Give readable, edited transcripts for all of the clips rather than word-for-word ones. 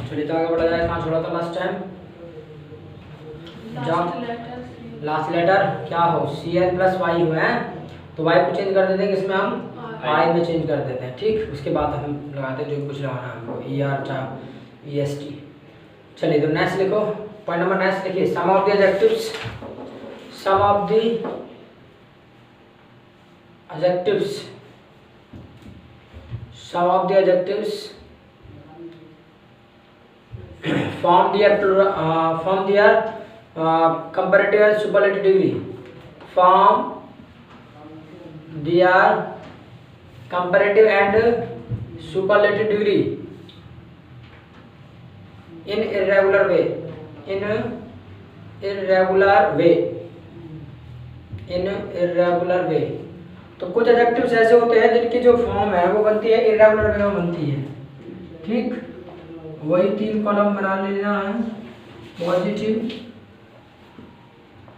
चलिए तो आगे बढ़ा जाए। कहाँ छोड़ा था लास्ट टाइम? लास्ट लेटर क्या हो? CL प्लस वाई हो है, तो वाई को चेंज कर देते हैं, इसमें हम आई में चेंज कर देते हैं। ठीक, उसके बाद हम लगाते हैं जो कुछ लगाना है हमको, ER चाहे EST। चलिए तो नेक्स्ट लिखो, पॉइंट नंबर नेक्स्ट लिखिए, some of the adjectives, some of the adjectives, some of the adjectives form their comparative and superlative degree, form their comparative and superlative degree in irregular way, in irregular way, in irregular way। तो कुछ adjectives ऐसे होते हैं जिनकी जो form है वो बनती है इरेगुलर वे में बनती है। ठीक, वही 3 कॉलम बना लेना है, पॉजिटिव,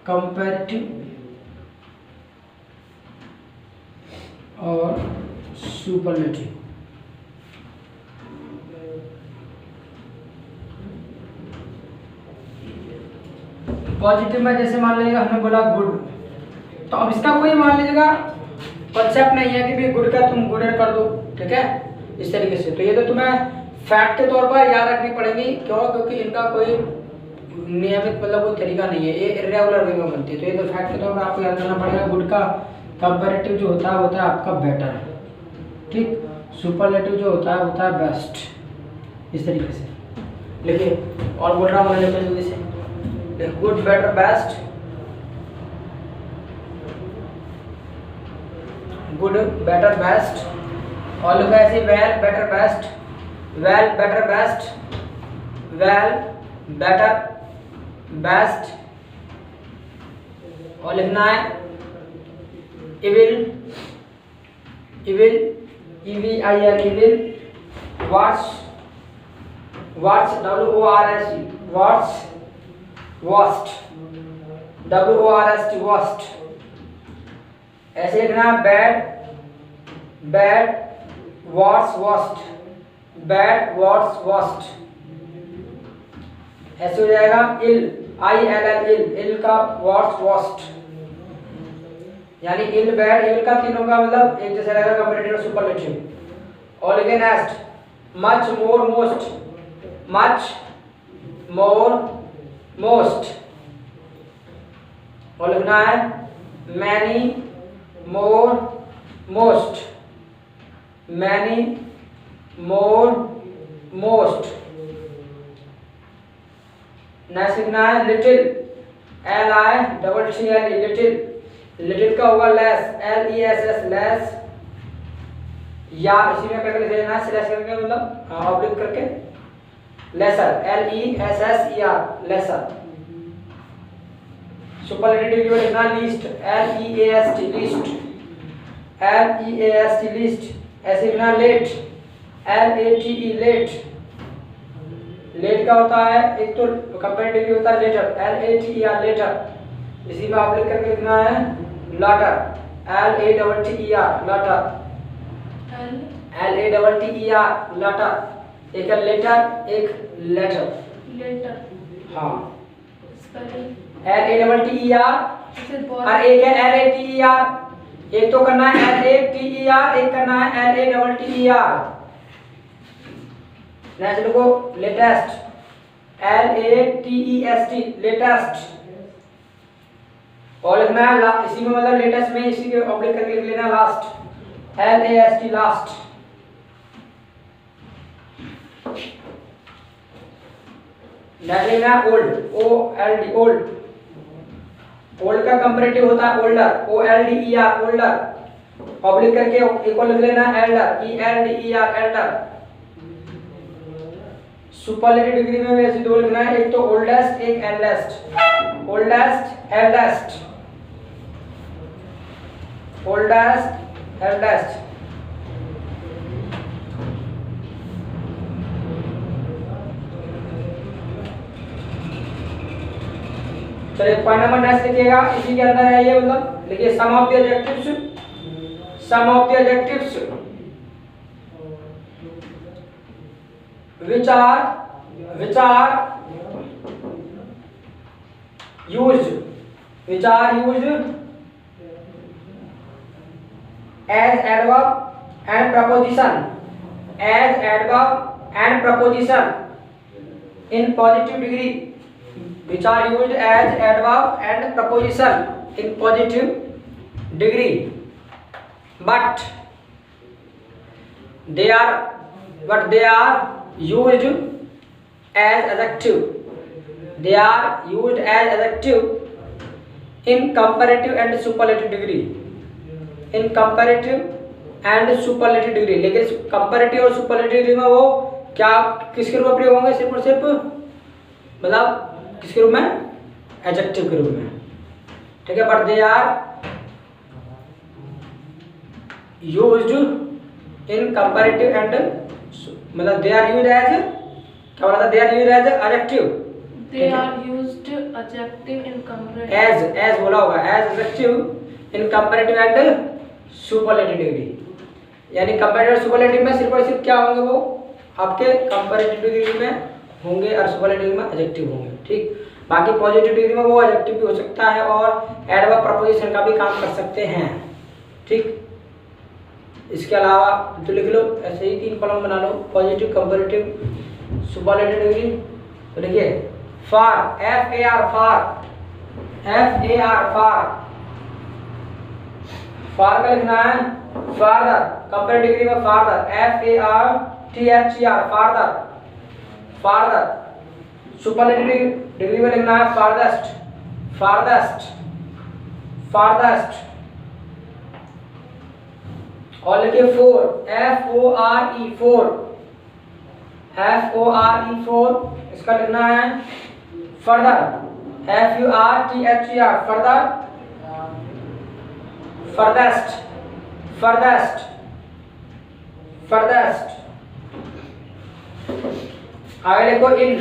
कंपैरेटिव और सुपरलेटिव। पॉजिटिव में जैसे मान लीजिएगा हमने बोला गुड, तो अब इसका कोई मान लीजिएगा कॉन्सेप्ट नहीं है कि भी गुड का तुम गुड कर दो, ठीक है, इस तरीके से। तो ये तो तुम्हें फैक्ट के तौर पर याद रखनी पड़ेगी, क्यों? क्योंकि इनका कोई नियमित मतलब कोई तरीका नहीं है, ये इरेगुलर वे में बनती है। तो ये तो फैक्ट के तौर पर आपको याद करना पड़ेगा। गुड का कंपैरेटिव जो होता है आपका बेटर, ठीक। सुपरलेटिव जो होता है बेस्ट, इस तरीके से लिखिए। और बोल रहा हूँ मैं जल्दी से, good better best, good better best, और लिखो ऐसे well better best, well better best, well better best, और लिखना है इविल, इविल, EVIL, इविल, वाट्स, वाट्स, WORST, वाट्स, वर्स्ट, WORST, वर्स्ट। ऐसे लिखना है bad, bad, worse, worst, bad, worse, worst. ऐसे हो जाएगा इल, ILL, इल, इल का वर्स, वर्स्ट, यानी इल, बैड, इल का तीनों का मतलब एक जैसा रहेगा, कंपैरेटिव और सुपरलेटिव। और लिखे next, much more most, much more most, और लिखना है many more most, many more most. Next लिखना है लिटिल, LITTLE, लिटिल, लिटिल का होगा लेस, LESS, लेस, या इसी में करके लिख लेना, स्लैश करके मतलब ऑब्लिक करके, लेसर, LESSER, लेसर। सुपरलेटिव जो लिखना least, LEAST, least, LEAST, least. ऐसे लिखना लेट, LATE, लेट, लेट का होता है एक तो कंपैरेटिव होता है लेटर, LATER, लेटर। इसी में आप लिख करके लिखना है लॉटर, LATTER, लॉटर, LATTER, लॉटर। एक है लेटर, एक लेटर, लेटर, हाँ, स्पेलिंग LATTER, और एक है LATER। एक तो करना है LATER, एक करना है LATTER। नेक्स्ट लिखो लेटेस्ट, LATEST, लेटेस्ट, और लिखना है इसी में मतलब लेटेस्ट में इसी के ऑब्लिक करके लिख लेना लास्ट, LAST, लास्ट। नेक्स्ट लिखना है ओल्ड, OLD, ओल्ड, ओल्ड का कंपैरेटिव होता है ओल्डर, OLDER, ओल्डर। ऑब्लिक करके एक और लिख लेना elder, ELDER, elder. Superlative degree में वैसे दो लिखना है, एक तो ओल्डेस्ट, एक eldest, oldest, eldest, oldest, eldest. चलिए पॉइंट नंबर नेक्स्ट लिखिएगा, इसी के अंदर है ये, मतलब लिखिए some of the adjectives, some of the adjectives which are which are used as adverb and preposition in positive degree, which are used as adverb and preposition in positive degree, but they are used as adjective. They are used as adjective in comparative and superlative degree. In comparative and superlative degree, लेकिन comparative और superlative degree में वो क्या किसके रूप में प्रयोग होंगे? सिर्फ और सिर्फ मतलब किसके रूप में? एडजेक्टिव के रूप में, ठीक है। But they are used in comparative and मतलब दे आर यूज्ड एज क्या बोला था? They are used as adjective. They are used adjective in comparative as बोला होगा, as adjective in comparative and superlative degree. यानी कंपैरेटिव और superlative में सिर्फ और सिर्फ क्या होंगे? वो आपके कंपैरेटिव डिग्री में होंगे और सुपरलेटिव में एडजेक्टिव होंगे, ठीक। बाकी पॉजिटिव डिग्री में वो एडजेक्टिव भी हो सकता है और एडवर्ब प्रपोजिशन का भी काम कर सकते हैं, ठीक। इसके अलावा तो लिख लो, ऐसे ही 3 कॉलम बना लो, पॉजिटिव, कंपैरेटिव, सुपरलेटिव डिग्री। तो देखिए फार, FAR फार का लिखना है फारदर। कंपैरेटिव डिग्री में फारदर, FARTHER फारदर। सुपरलेटिव डिग्री में लिखना है फारदेस्ट। और लिखिए फोर, FORE, इसका लिखना है फर्दर, FURTHER फर्देस्ट। आगे देखो इन,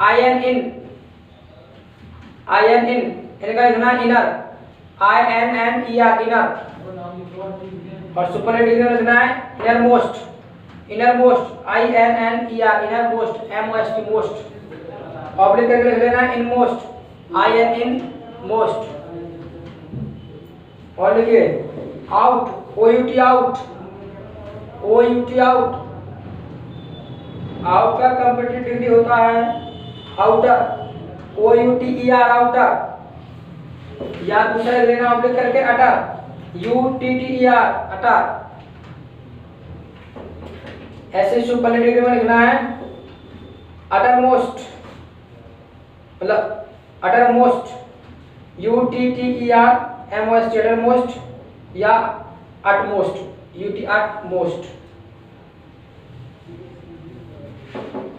IN, इनका लिखना इनर, INNER इनर। और सुपरलेटिव में लिखना है innermost, INNER innermost, MOST। Oblique करके लिख लेना इनमोस्ट, IN मोस्ट। और लिखिए आउट, OUT आउट का कंपैरेटिव डिग्री होता है आउटर, OUTER आउटर। या दूसरा लेना ऑब्लिक करके अटर, UTTER अटर। ऐसे सुपरलेटिव डिग्री में लिखना है अटरमोस्ट, मतलब अटरमोस्ट, UTTERMOST अटरमोस्ट, या utmost, utmost।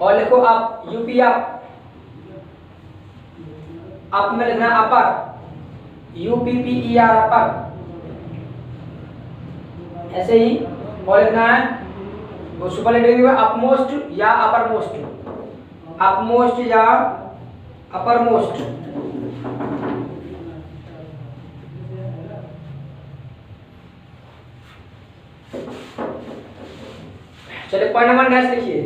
और लिखो अप, UP अप में लिखना अपर, UPPER अपर। ऐसे ही और लिखना है वो सुपरलेटिव में अपमोस्ट या अपरमोस्ट, अपमोस्ट या अपरमोस्ट। चलिए पॉइंट नंबर नेक्स्ट लिखिए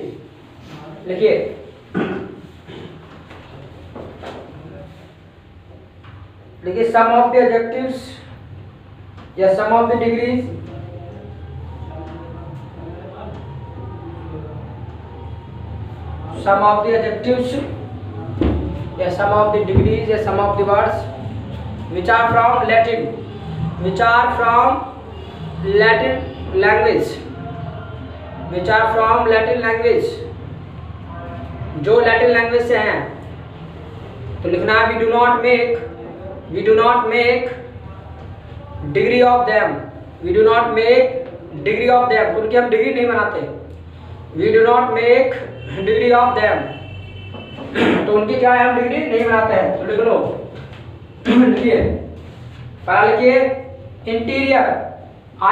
सम ऑफ द एडजेक्टिव्स या some of the degrees some of the adjectives या some of the degrees या some of the words which are from Latin language, जो Latin language से हैं। तो लिखना है we do not make degree of them, तो उनकी हम डिग्री नहीं बनाते। we do not make degree of them, तो उनकी क्या है, हम डिग्री नहीं बनाते हैं। तो लिख लो, लिखिए पहला लिखिए इंटीरियर,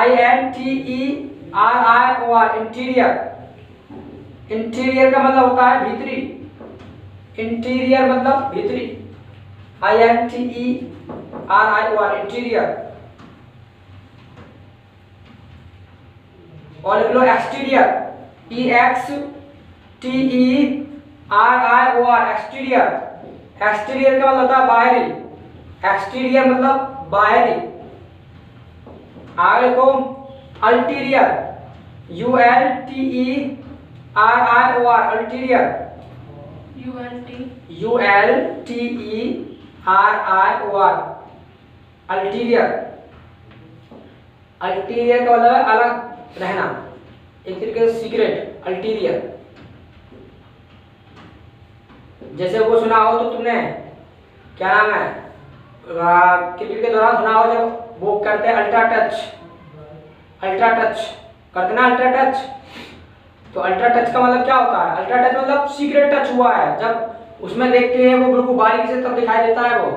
INTERIOR इंटीरियर का मतलब होता है भीतरी, इंटीरियर मतलब भीतरी, INTERIOR इंटीरियर। और लिख लो exterior, EXTERIOR RIOR exterior. Exterior का मतलब होता है बाहरी, एक्सटीरियर मतलब बाहरी। आगे देखो ulterior, ULTERIOR ulterior, ULTERIOR ulterior. Ulterior का मतलब है अलग रहना, एक तरीके से सीक्रेट, अल्टीरियर। जैसे वो सुना हो तो तुमने, क्या नाम है, क्रिकेट के दौरान सुना हो जब वो करते हैं अल्ट्रा टच, अल्ट्रा टच करते ना, अल्ट्रा टच। तो अल्ट्रा टच का मतलब क्या होता है? अल्ट्रा टच मतलब सीक्रेट टच हुआ है, जब उसमें देखते हैं वो बिल्कुल बारीकी से तब दिखाई देता है, वो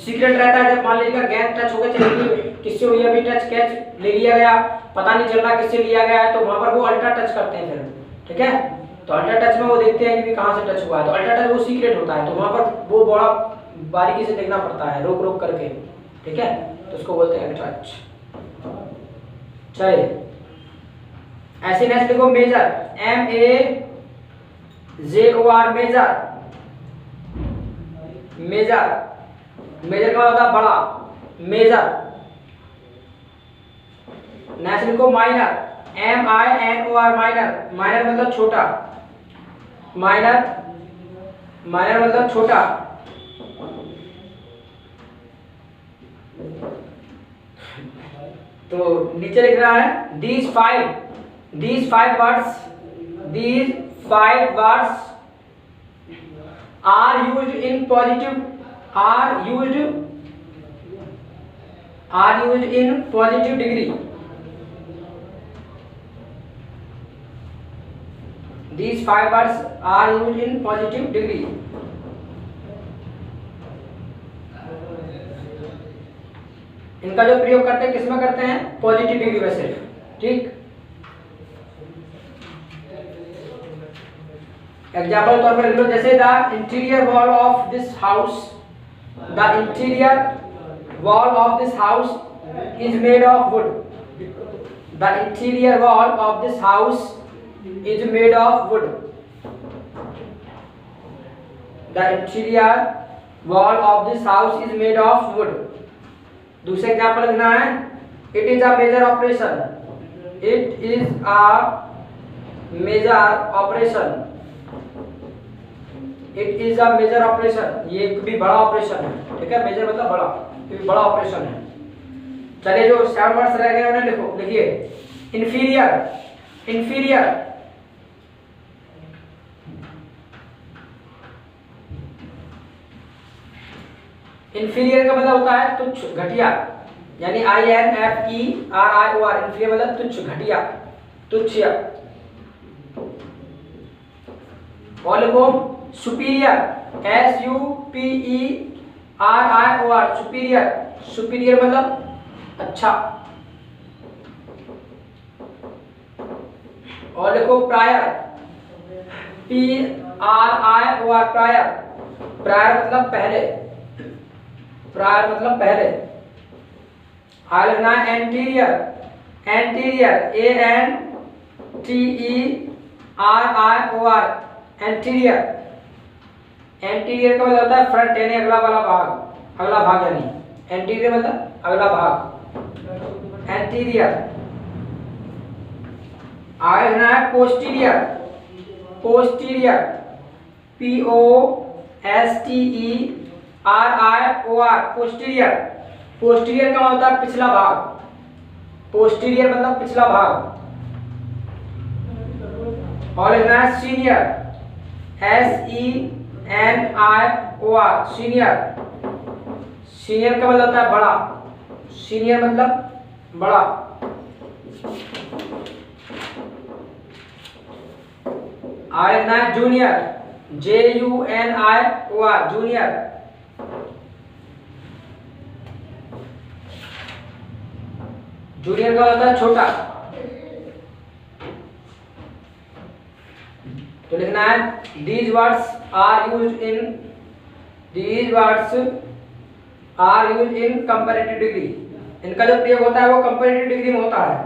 सीक्रेट रहता है। जब मान लीजिएगा गेंद टच हो गया, चलिए किससे हुई अभी टच, कैच ले लिया गया, पता नहीं चल रहा किससे लिया गया है, तो वहां पर वो अल्ट्रा टच करते हैं फिर, ठीक है। तो अल्ट्रा टच में वो देखते हैं कि कहां से टच हुआ है, तो अल्ट्रा टच वो सीक्रेट होता है, तो वहां पर वो बड़ा बारीकी से देखना पड़ता है, रोक रोक करके, ठीक है। तो उसको बोलते हैं अल्ट्रा टच। चलिए ऐसे नेक्स्ट देखो major, MEJOR major. Major, major का मतलब होता है बड़ा, मेजर। नेक्स्ट लिखो माइनर, MINOR माइनर। माइनर मतलब छोटा, माइनर, माइनर मतलब छोटा। तो नीचे लिख रहा है these five words are used in positive degree. These 5 words are used in positive degree. इनका जो प्रयोग करते हैं किसमें करते हैं? पॉजिटिव डिग्री में सिर्फ, ठीक। एग्जाम्पल तौर पर लिख लो, जैसे the interior wall of this house, the interior wall of this house is made of wood. The interior wall of this house is made of wood. The interior wall of this house is made of wood. दूसरा example लिखना है, it is a major operation. It is a major operation. It is a major operation, ये भी बड़ा operation है, ठीक है। Major मतलब बड़ा, ये भी बड़ा ऑपरेशन है। चलिए जो 7 वर्ड्स रह गए उन्हें लिखो, लिखिए इंफीरियर। इंफीरियर, इंफीरियर का मतलब होता है तुच्छ, घटिया, यानी INFERIOR। इंफीरियर मतलब तुच्छ, घटिया, तुच्छ। और लिखो सुपीरियर, SUPERIOR सुपीरियर। सुपीरियर मतलब अच्छा। और लिखो प्रायर, PRIOR प्रायर। प्रायर मतलब पहले, प्रायर मतलब पहले। आगे लिखना है anterior. Anterior, ANTERIOR anterior. Anterior का मतलब होता है फ्रंट, यानी अगला वाला भाग, अगला भाग, यानी एंटीरियर मतलब अगला भाग, एंटीरियर। आगे लिखना है posterior. Posterior, POSTERIOR posterior. Posterior का मतलब होता है पिछला भाग। पोस्टीरियर मतलब पिछला भाग। और लिखना है सीनियर, SENIOR सीनियर। सीनियर का मतलब होता है बड़ा। सीनियर मतलब बड़ा। आगे लिखना है जूनियर, JUNIOR जूनियर। जूनियर का होता है छोटा। तो लिखना है these words are used in comparative degree। इनका जो प्रयोग होता है वो कंपैरेटिव डिग्री में होता है।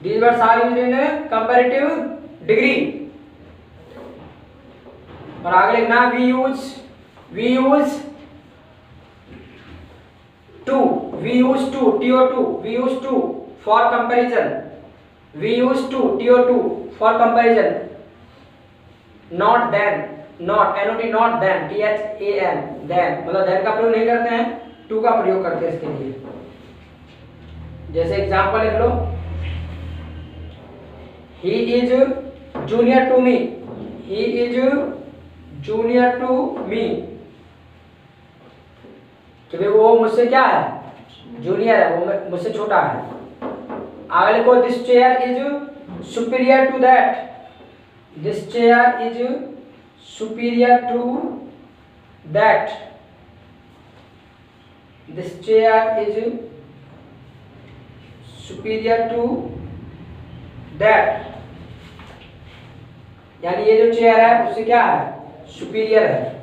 These words are used in comparative degree। और आगे लिखना we use to TO2 we use to for comparison not than not than THAN than मतलब देन का प्रयोग नहीं करते हैं, टू का प्रयोग करते हैं इसके लिए। जैसे एग्जांपल लिख लो, he is junior to me, कि भाई वो मुझसे क्या है, जूनियर है, वो मुझसे छोटा है। आगे लिखो this chair is superior to that, this chair is superior to that, this chair is superior to that, यानी ये जो चेयर है उससे क्या है, सुपीरियर है।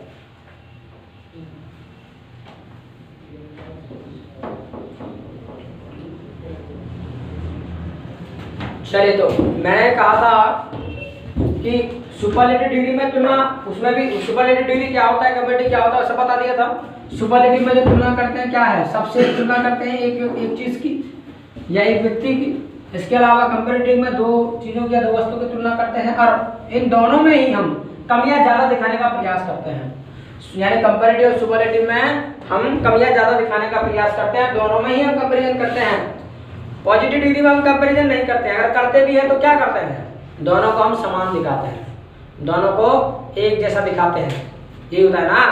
चलिए, तो मैंने कहा था कि सुपरलेटिव डिग्री में तुलना, उसमें भी सुपरलेटिव डिग्री क्या होता है, कंपैरेटिव क्या होता है, सब बता दिया था। सुपरलेटिव में जो तुलना करते हैं क्या है, सबसे तुलना करते हैं एक चीज की या एक व्यक्ति की। इसके अलावा कंपैरेटिव में दो चीजों की या दो वस्तुओं की तुलना करते हैं, और इन दोनों में ही हम कमियां ज्यादा दिखाने का प्रयास करते हैं। यानी कंपैरेटिव और सुपरलेटिव में हम कमियां ज्यादा दिखाने का प्रयास करते हैं, दोनों में ही हम कंपैरिजन करते हैं। पॉजिटिव डिग्री में हम कंपैरिजन नहीं करते हैं, अगर करते भी हैं तो क्या करते हैं, दोनों को हम समान दिखाते हैं, दोनों को एक जैसा दिखाते हैं, ये होता है ना,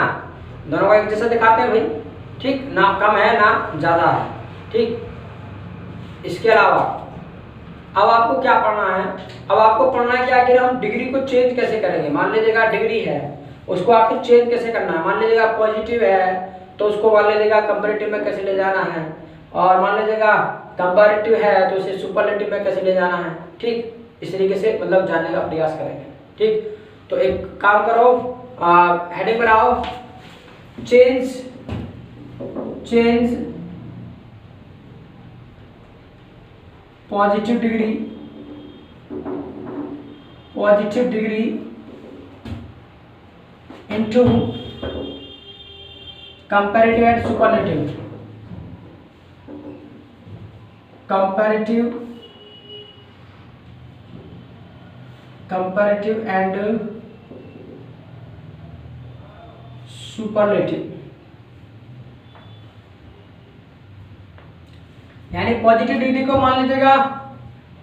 दोनों को एक जैसा दिखाते हैं भाई, ठीक ना, कम है ना ज्यादा है, ठीक। इसके अलावा अब आपको क्या पढ़ना है, अब आपको पढ़ना है कि आखिर हम डिग्री को चेंज कैसे करेंगे। मान लीजिएगा डिग्री है, उसको आखिर चेंज कैसे करना है। मान लीजिएगा पॉजिटिव है तो उसको मान लीजिएगा कंपैरेटिव में कैसे ले जाना है, और मान लीजिएगा कंपैरेटिव है तो उसे सुपरलेटिव में कैसे ले जाना है, ठीक। इस तरीके से मतलब जानने का प्रयास करेंगे, ठीक। तो एक काम करो, हेडिंग बनाओ, change positive degree into comparative and superlative, comparative and superlative. यानी पॉजिटिव डिग्री को मान लीजिएगा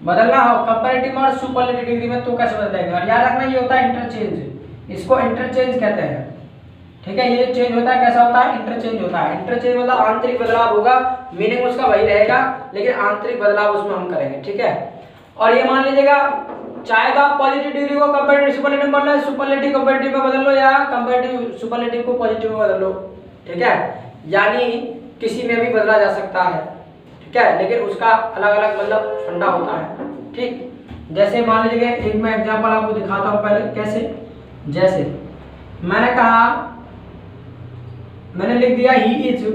बदलना हो कंपैरेटिव और सुपरलेटिव डिग्री में तो कैसे बदलेगा। और याद रखना ये होता है इंटरचेंज, इसको इंटरचेंज कहते हैं, ठीक है। ये चेंज होता है, कैसा होता है, इंटरचेंज होता है। इंटरचेंज मतलब आंतरिक बदलाव होगा, मीनिंग उसका वही रहेगा लेकिन आंतरिक बदलाव उसमें हम करेंगे, ठीक है। और ये मान लीजिएगा चाहे तो आप पॉजिटिव डिग्री को कंपैरेटिव सुपरलेटिव में बदलो, सुपरलेटिव कंपैरेटिव में बदल लो, या कंपैरेटिव सुपरलेटिव को पॉजिटिव में बदल लो, ठीक है। यानी किसी में भी बदला जा सकता है, ठीक है, लेकिन उसका अलग अलग मतलब फंडा होता है, ठीक। जैसे मान लीजिए एक मैं एग्जांपल आपको दिखाता हूँ पहले, कैसे, जैसे मैंने कहा, मैंने लिख दिया ही इज,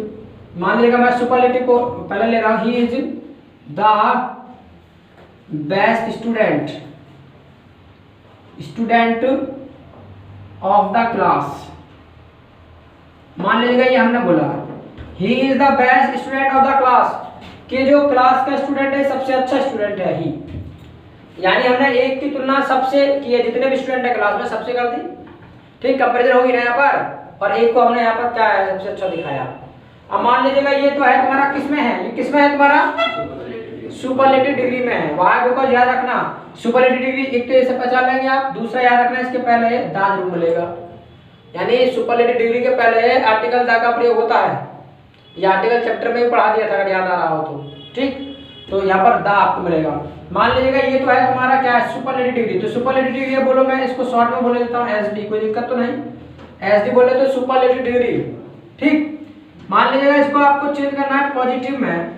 मान लीजिएगा मैं सुपरलेटिव को पहले ले रहा हूँ, ही is the best student of the class. मान लीजिएगा ये हमने बोला ही is the best student of the class, कि जो क्लास का स्टूडेंट है सबसे अच्छा स्टूडेंट है ही। यानी हमने एक की तुलना सबसे की है, जितने भी स्टूडेंट है क्लास में सबसे कर दी, ठीक। कंपैरिजन होगी ना यहाँ पर, और एक को हमने यहाँ पर क्या है सबसे अच्छा दिखाया। अब मान लीजिएगा ये तो है तुम्हारा किसमें है, ये किसमें है तुम्हारा सुपरलेटिव डिग्री में है। वाई बिकॉज याद रखना सुपरलेटिव डिग्री एक तो ऐसे पहचान लेंगे आप, दूसरा याद रखना इसके पहले दा जरूर मिलेगा। यानी सुपरलेटिव डिग्री के पहले आर्टिकल दा का प्रयोग होता है, ये आर्टिकल चैप्टर में भी पढ़ा दिया था अगर याद आ रहा हो तो, ठीक। तो यहाँ पर दा आपको मिलेगा। मान लीजिएगा ये तो है तुम्हारा क्या है सुपरलेटिव डिग्री, तो सुपरलेटिव डिग्री बोलो, मैं इसको शॉर्ट में बोल देता हूँ एसडी, कोई दिक्कत तो नहीं, एसडी बोले तो सुपरलेटिव डिग्री, ठीक। मान लीजिएगा इसको आपको चेंज करना है पॉजिटिव में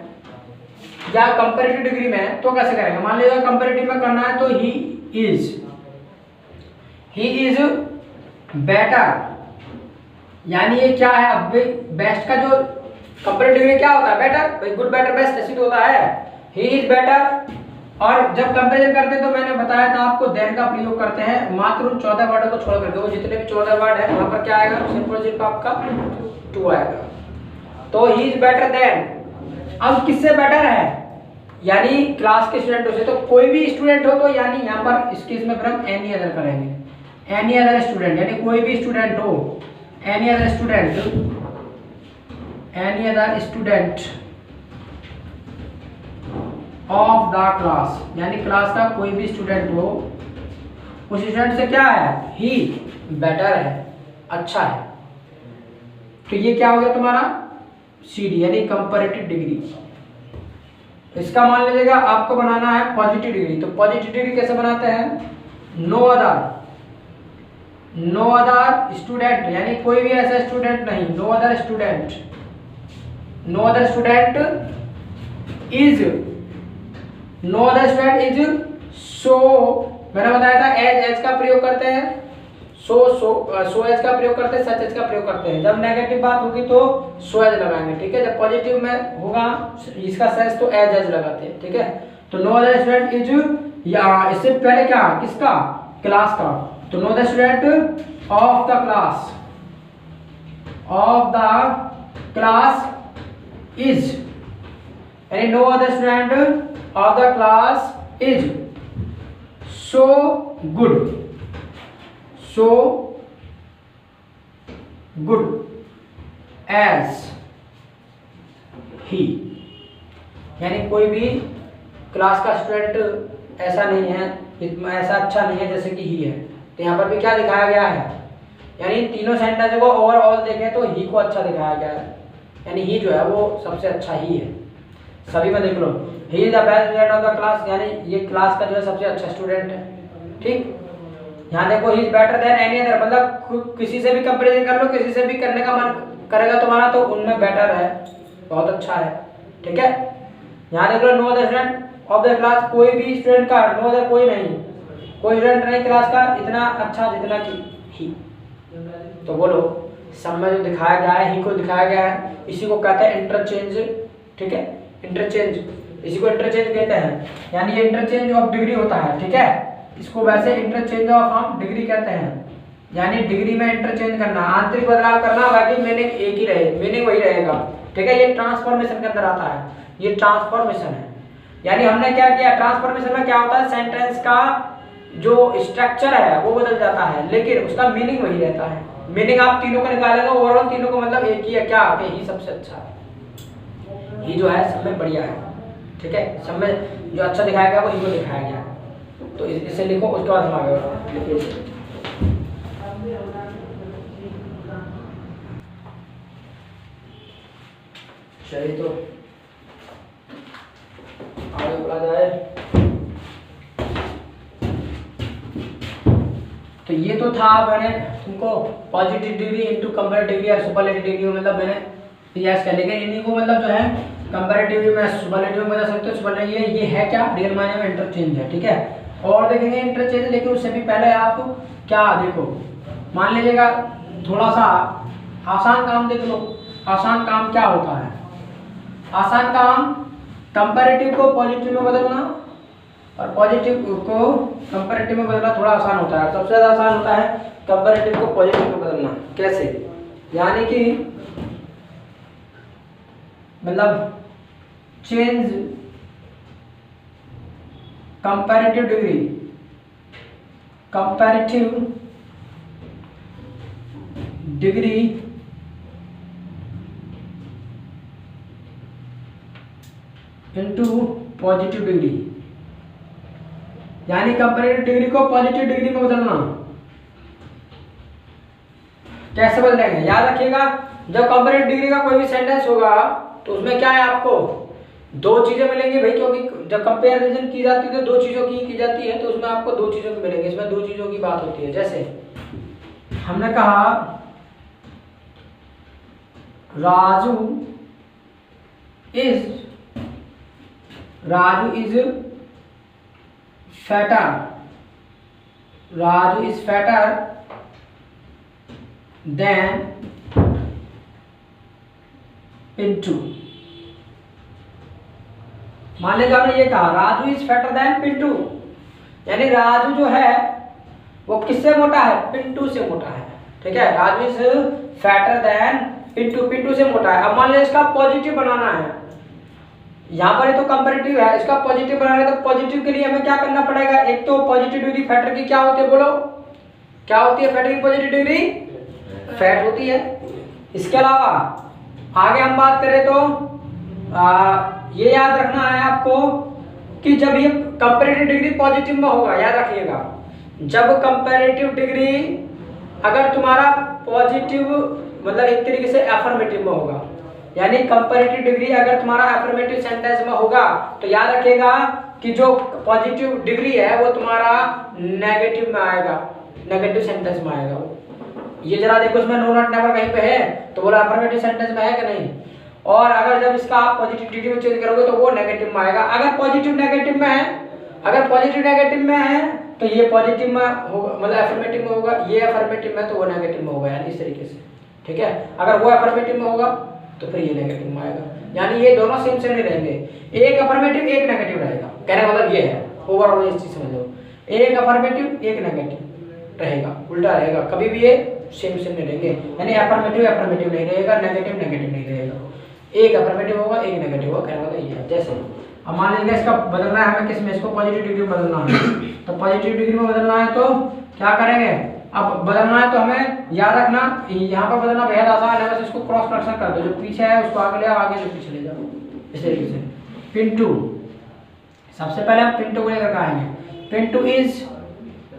या कंपैरेटिव डिग्री में, तो कैसे करेंगे। मान लीजिएगा कंपैरेटिव में करना है तो ही इज बेटर, यानी ये क्या है, अब बेस्ट का जो कंपैरेटिव डिग्री क्या होता है, बेटर, गुड बेटर बेस्ट ऐसी तो होता है। ही इज बेटर और जब कंपेरिजन करते हैं तो मैंने बताया था आपको देन का प्रयोग करते हैं मात्र उन 14 वर्डों को छोड़ करके। वो जितने भी 14 वर्ड है वहां पर क्या आएगा, सिंपल सिर्फ आपका 2 आएगा। तो ही इज बेटर देन, अब किससे बेटर है, यानी क्लास के स्टूडेंटों से। तो कोई भी स्टूडेंट हो तो यानी यहाँ पर इसके इसमें हम एनी अदर करेंगे। एनी अदर स्टूडेंट यानी कोई भी स्टूडेंट हो, any other student, any other student of the class, यानी क्लास का कोई भी स्टूडेंट हो, उस स्टूडेंट से क्या है, ही बेटर है, अच्छा है। तो ये क्या हो गया तुम्हारा CD यानी कंपैरेटिव डिग्री। इसका मान लीजिएगा आपको बनाना है पॉजिटिव डिग्री। तो पॉजिटिव डिग्री कैसे बनाते हैं, नो अदर स्टूडेंट यानी कोई भी ऐसा स्टूडेंट नहीं, no other student is, no other student is so, मैंने बताया था एज का प्रयोग करते हैं, सो एज का प्रयोग करते हैं, सच एज का प्रयोग करते हैं। जब नेगेटिव बात होगी तो सो एज लगाएंगे, ठीक है। जब पॉजिटिव में होगा इसका सेंस तो एज लगाते हैं, ठीक है। तो नो अदर स्टूडेंट इज, या इससे पहले क्या, किसका, क्लास का। तो no other student of the class is, यानी no other student of the class is so good as he, यानी कोई भी क्लास का स्टूडेंट ऐसा नहीं है, ऐसा अच्छा नहीं है जैसे कि ही है। तो यहाँ पर भी क्या दिखाया गया है, यानी तीनों सेंटेंस को ओवरऑल देखें तो ही को अच्छा दिखाया गया है, यानी ही जो है वो सबसे अच्छा ही है। सभी में देख लो, he is the best student of the class, यानी ये क्लास का जो है सबसे अच्छा स्टूडेंट है, ठीक। यहाँ देखो he is better than any other, मतलब किसी से भी कंपैरिजन कर लो, किसी से भी करने का मन करेगा तुम्हारा तो उनमें बेटर है, बहुत अच्छा है, ठीक है। यहाँ देख लो no other student of the class, कोई भी स्टूडेंट का, नो अदर कोई नहीं, कोई स्टूडेंट नहीं क्लास का इतना अच्छा जितना कि ही। तो बोलो सब में जो दिखाया गया है, ही को दिखाया गया है, इसी को कहते हैं इंटरचेंज, ठीक है। इंटरचेंज, इसी को इंटरचेंज कहते हैं, यानी ये इंटरचेंज ऑफ डिग्री होता है, ठीक है। इसको वैसे इंटरचेंज ऑफ हम डिग्री कहते हैं, यानी डिग्री में इंटरचेंज करना, आंतरिक बदलाव करना, बाकी मीनिंग एक ही रहे, मीनिंग वही रहेगा, ठीक है। ये ट्रांसफॉर्मेशन के अंदर आता है, ये ट्रांसफॉर्मेशन है। यानी हमने क्या किया, ट्रांसफॉर्मेशन में क्या होता है, सेंटेंस का जो स्ट्रक्चर है वो बदल जाता है, लेकिन उसका मीनिंग वही रहता है। मीनिंग आप तीनों का निकालेंगे, ओवरऑल तीनों को मतलब एक ही है, क्या कि ही सबसे अच्छा है, ही जो है सब में बढ़िया है, ठीक है। सब में जो अच्छा दिखाया गया वो ही को दिखाया गया। तो इसे लिखो, उसके बाद हम आगे लिखिए। चलिए तो आगे बढ़ा जाए। तो ये तो था, मैंने तुमको positive degree into comparative degree और सुपरलेटिव डिग्री मतलब मैंने प्रयास किया, लेकिन इन्हीं को मतलब जो है कंपैरेटिव में सुपरलेटिव में बता सकते हो। सुपरलेटिव ये है क्या, रियल मायने में इंटरचेंज है, ठीक है। और देखेंगे इंटरचेंज, लेकिन उससे भी पहले आप क्या देखो, मान लीजिएगा थोड़ा सा आसान काम देख लो। आसान काम क्या होता है, आसान काम कंपैरेटिव को पॉजिटिव में बदलना और पॉजिटिव को कंपैरेटिव में बदलना थोड़ा आसान होता है। सबसे ज़्यादा आसान होता है कंपैरेटिव को पॉजिटिव में बदलना। कैसे, यानी कि मतलब change comparative degree, comparative degree into positive degree, यानी कंपैरेटिव डिग्री को पॉजिटिव डिग्री में बदलना। कैसे बदलेंगे, याद रखिएगा, जब कंपैरेटिव डिग्री का कोई भी सेंटेंस होगा तो उसमें क्या है, आपको दो चीजें मिलेंगी भाई, क्योंकि जब कंपैरिजन की जाती है तो दो चीजों की जाती है, तो उसमें आपको दो चीजों की मिलेंगी। इसमें दो चीजों की बात होती है। जैसे हमने कहा Raju is fatter, Raju is fatter than Pintu. मान लीजिए आपने ये कहा Raju is fatter than Pintu, यानी राजू जो है वो किससे मोटा है, पिंटू से मोटा है, ठीक है। Raju is fatter than Pintu, Pintu से मोटा है। अब मान लीजिए इसका पॉजिटिव बनाना है, यहाँ पर ये तो कंपैरेटिव है, इसका पॉजिटिव बनाना है, तो पॉजिटिव के लिए हमें क्या करना पड़ेगा, एक तो पॉजिटिव डिग्री फैक्टर की क्या होती है, बोलो क्या होती है, फैक्टर की पॉजिटिव डिग्री फैट होती है। इसके अलावा आगे हम बात करें तो ये याद रखना है आपको कि जब ये कंपैरेटिव डिग्री पॉजिटिव में होगा, याद रखिएगा, जब कंपैरेटिव डिग्री अगर तुम्हारा पॉजिटिव मतलब एक तरीके से अफर्मेटिव में होगा, यानी कंपैरेटिव डिग्री अगर तुम्हारा अफर्मेटिव सेंटेंस में होगा तो याद रखिएगा कि जो पॉजिटिव डिग्री है वो तुम्हारा नेगेटिव में आएगा, नेगेटिव सेंटेंस में आएगा। ये जरा देखो इसमें नो नॉट नेवर कहीं पे है तो बोला अफर्मेटिव सेंटेंस में है कि नहीं, और अगर जब इसका आप पॉजिटिव डिग्री में चेंज करोगे तो वो नेगेटिव में आएगा। अगर पॉजिटिव नेगेटिव में है, अगर पॉजिटिव नेगेटिव में है तो ये पॉजिटिव में होगा, मतलब अफर्मेटिव में होगा, ये अफर्मेटिव में तो वो नेगेटिव में होगा, यानी इस तरीके से, ठीक है। अगर वो अफर्मेटिव में होगा तो फिर ये नेगेटिव में आएगा, यानी ये दोनों सेम सेम नहीं रहेंगे, एक अफर्मेटिव एक नेगेटिव रहेगा। कहने का मतलब ये है, ओवरऑल इस चीज समझ लो, एक अफर्मेटिव एक नेगेटिव रहेगा, उल्टा रहेगा, कभी भी ये सेम सेम नहीं रहेंगे, यानी अफर्मेटिव अफर्मेटिव नहीं रहेगा, नेगेटिव नेगेटिव नहीं रहेगा, एक अफर्मेटिव होगा एक नेगेटिव होगा। कहने का मतलब ये है। जैसे अब मान लीजिए इसका बदलना है हमें, किस में, इसको पॉजिटिव डिग्री में बदलना है, तो पॉजिटिव डिग्री में बदलना है तो क्या करेंगे, अब बदलना है तो हमें याद रखना यहाँ पर बदलना बेहद आसान है, बस इसको क्रॉस प्रोडक्शन कर दो, जो पीछे है उसको आगे ले आओ, आगे जो पीछे ले जाओ, इस तरीके से। पिंटू, सबसे पहले हम पिंटू को लेकर आएंगे, पिंटू इज,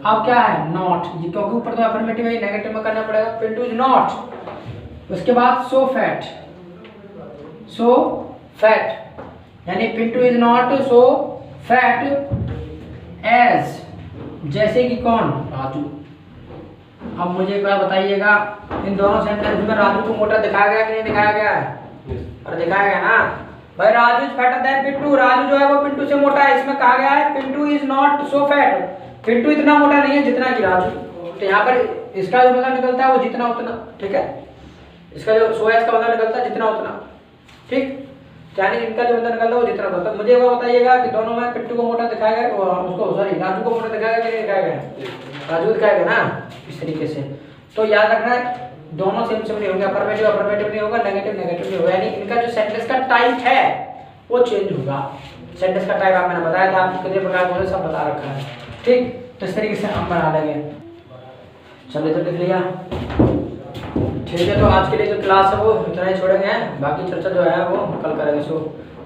अब क्या है नॉट, क्योंकि ऊपर तो अफर्मेटिव है, नेगेटिव में करना पड़ेगा, पिंटू इज नॉट। उसके बाद सो फैट, सो फैट, यानी Pintu is not so fat as, जैसे कि कौन, राजू। अब मुझे एक बार बताइएगा, इन दोनों सेंटेंस में राजू को मोटा दिखाया गया कि नहीं दिखाया गया है, और दिखाया गया ना भाई। Raju is fatter than Pintu, Raju जो है वो पिंटू से मोटा है, इसमें कहा गया है Pintu is not so fat, Pintu इतना मोटा नहीं है जितना कि राजू, तो यहाँ पर इसका जो मतलब निकलता है वो जितना उतना, ठीक है, इसका जो सो एस का मतलब निकलता है जितना उतना, ठीक, यानी इनका जो मतलब निकलता है वो जितना उतना। मुझे वो बताइएगा कि दोनों में पिंटू को मोटा दिखाया गया, उसको सॉरी राजू को मोटा दिखाया गया कि नहीं दिखाया गया, राजू दिखाया गया ना, इस तरीके से। तो याद रखना है दोनों सेम सेम नहीं होंगे, अफर्मेटिव अफर्मेटिव नहीं होगा, नेगेटिव नेगेटिव नहीं होगा, यानी इनका जो सेंटेंस का टाइप है वो चेंज होगा। सेंटेंस का टाइप आप मैंने बताया था, आपको कितने प्रकार के सब बता रखा है, ठीक। तो इस तरीके से हम बना लेंगे, चलिए तो लिख लिया, ठीक है। तो आज के लिए जो क्लास है वो इतना ही छोड़ेंगे, बाकी चर्चा जो है वो कल करेंगे। So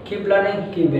keep learning keep